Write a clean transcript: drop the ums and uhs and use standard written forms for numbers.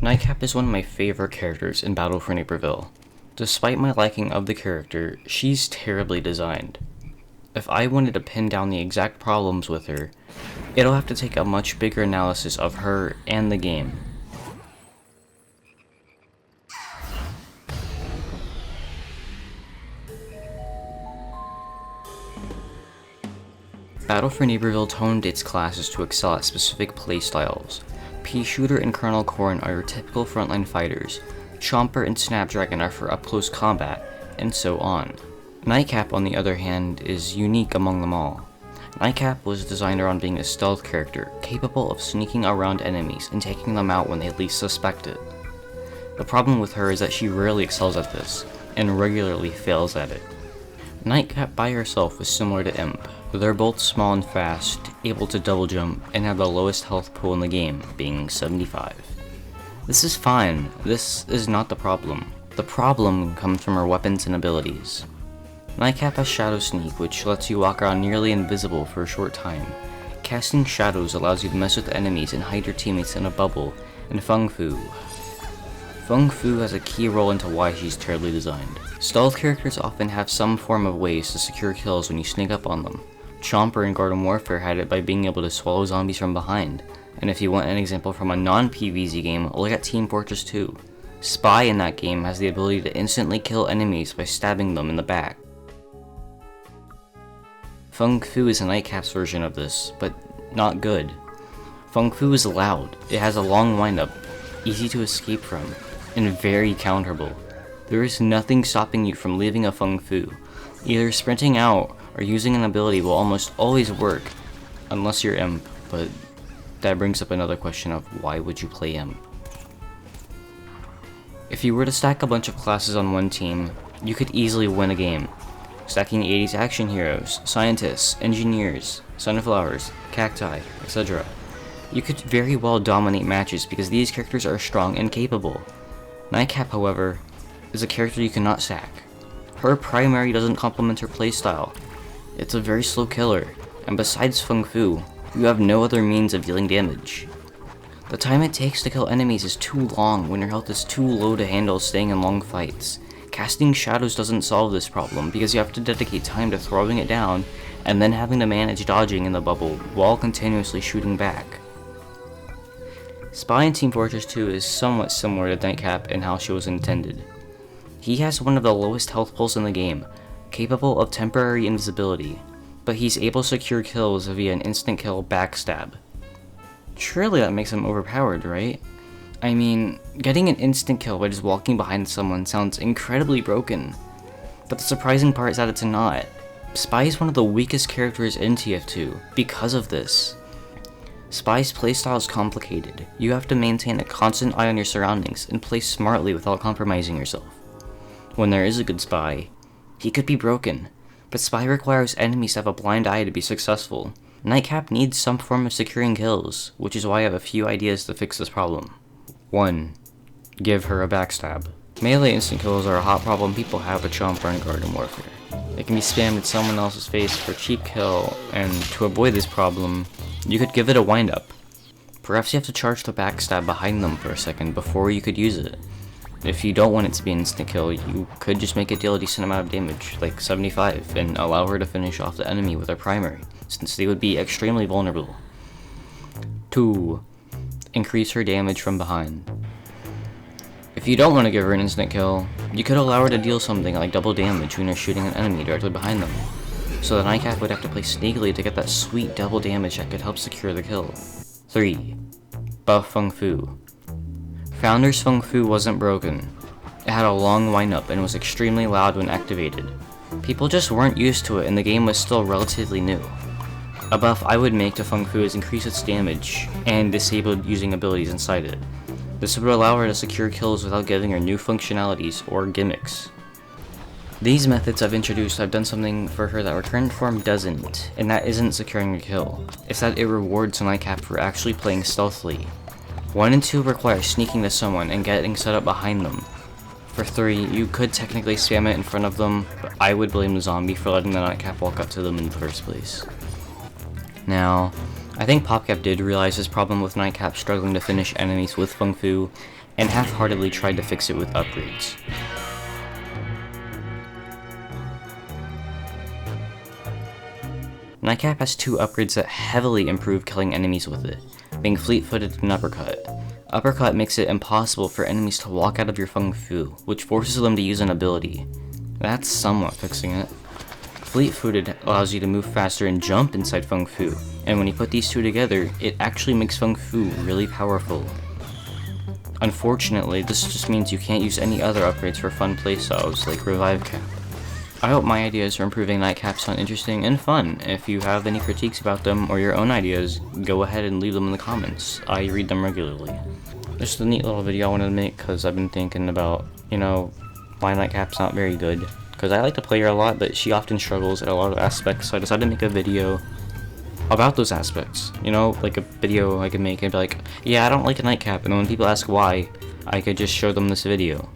Nightcap is one of my favorite characters in Battle for Naperville. Despite my liking of the character, she's terribly designed. If I wanted to pin down the exact problems with her, it'll have to take a much bigger analysis of her and the game. Battle for Naperville toned its classes to excel at specific playstyles. Pea-Shooter and Colonel Corn are your typical frontline fighters, Chomper and Snapdragon are for up-close combat, and so on. Nightcap, on the other hand, is unique among them all. Nightcap was designed around being a stealth character, capable of sneaking around enemies and taking them out when they least suspect it. The problem with her is that she rarely excels at this, and regularly fails at it. Nightcap by herself is similar to Imp. They're both small and fast, able to double jump, and have the lowest health pool in the game, being 75. This is fine, this is not the problem. The problem comes from her weapons and abilities. Nightcap has Shadow Sneak, which lets you walk around nearly invisible for a short time. Casting Shadows allows you to mess with enemies and hide your teammates in a bubble, and Fung Fu. Fung Fu has a key role into why she's terribly designed. Stealth characters often have some form of ways to secure kills when you sneak up on them. Chomper in Garden Warfare had it by being able to swallow zombies from behind, and if you want an example from a non-PvZ game, look at Team Fortress 2. Spy in that game has the ability to instantly kill enemies by stabbing them in the back. Fung Fu is a Nightcap's version of this, but not good. Fung Fu is loud, it has a long windup, easy to escape from, and very counterable. There is nothing stopping you from leaving a Fung Fu. Either sprinting out or using an ability will almost always work, unless you're Imp, but that brings up another question of why would you play Imp? If you were to stack a bunch of classes on one team, you could easily win a game. Stacking 80s action heroes, scientists, engineers, sunflowers, cacti, etc. You could very well dominate matches because these characters are strong and capable. Nightcap, however, is a character you cannot stack. Her primary doesn't complement her playstyle. It's a very slow killer, and besides Fung Fu, you have no other means of dealing damage. The time it takes to kill enemies is too long when your health is too low to handle staying in long fights. Casting Shadows doesn't solve this problem because you have to dedicate time to throwing it down and then having to manage dodging in the bubble while continuously shooting back. Spy in Team Fortress 2 is somewhat similar to Nightcap in how she was intended. He has one of the lowest health pools in the game, capable of temporary invisibility, but he's able to secure kills via an instant kill backstab. Surely that makes him overpowered, right? I mean, getting an instant kill by just walking behind someone sounds incredibly broken, but the surprising part is that it's not. Spy is one of the weakest characters in TF2 because of this. Spy's playstyle is complicated. You have to maintain a constant eye on your surroundings and play smartly without compromising yourself. When there is a good Spy, he could be broken, but Spy requires enemies to have a blind eye to be successful. Nightcap needs some form of securing kills, which is why I have a few ideas to fix this problem. 1. Give her a backstab. Melee instant kills are a hot problem people have with Chomper in Garden Warfare. They can be spammed at someone else's face for a cheap kill, and to avoid this problem, you could give it a wind-up. Perhaps you have to charge the backstab behind them for a second before you could use it. If you don't want it to be an instant kill, you could just make it deal a decent amount of damage, like 75, and allow her to finish off the enemy with her primary, since they would be extremely vulnerable. 2. Increase her damage from behind. If you don't want to give her an instant kill, you could allow her to deal something like double damage when you're shooting an enemy directly behind them, so the Nightcap would have to play sneakily to get that sweet double damage that could help secure the kill. 3. Buff Fung Fu. Founder's Fung Fu wasn't broken. It had a long wind-up and was extremely loud when activated. People just weren't used to it and the game was still relatively new. A buff I would make to Fung Fu is increase its damage and disable using abilities inside it. This would allow her to secure kills without giving her new functionalities or gimmicks. These methods I've introduced have done something for her that her current form doesn't, and that isn't securing a kill. It's that it rewards Nightcap for actually playing stealthily. 1 and 2 require sneaking to someone and getting set up behind them. For 3, you could technically spam it in front of them, but I would blame the zombie for letting the Nightcap walk up to them in the first place. Now, I think PopCap did realize his problem with Nightcap struggling to finish enemies with Fung Fu, and half-heartedly tried to fix it with upgrades. Nightcap has 2 upgrades that heavily improve killing enemies with it, being Fleet-Footed and Uppercut. Uppercut makes it impossible for enemies to walk out of your Feng Fu, which forces them to use an ability. That's somewhat fixing it. Fleet-Footed allows you to move faster and jump inside Feng Fu, and when you put these 2 together, it actually makes Feng Fu really powerful. Unfortunately, this just means you can't use any other upgrades for fun playstyles like Revive Cap. I hope my ideas for improving Nightcap sound interesting and fun. If you have any critiques about them or your own ideas, go ahead and leave them in the comments. I read them regularly. Just a neat little video I wanted to make because I've been thinking about, why Nightcap's not very good. Because I like to play her a lot, but she often struggles at a lot of aspects, so I decided to make a video about those aspects. Like a video I could make and be like, yeah, I don't like a Nightcap, and when people ask why, I could just show them this video.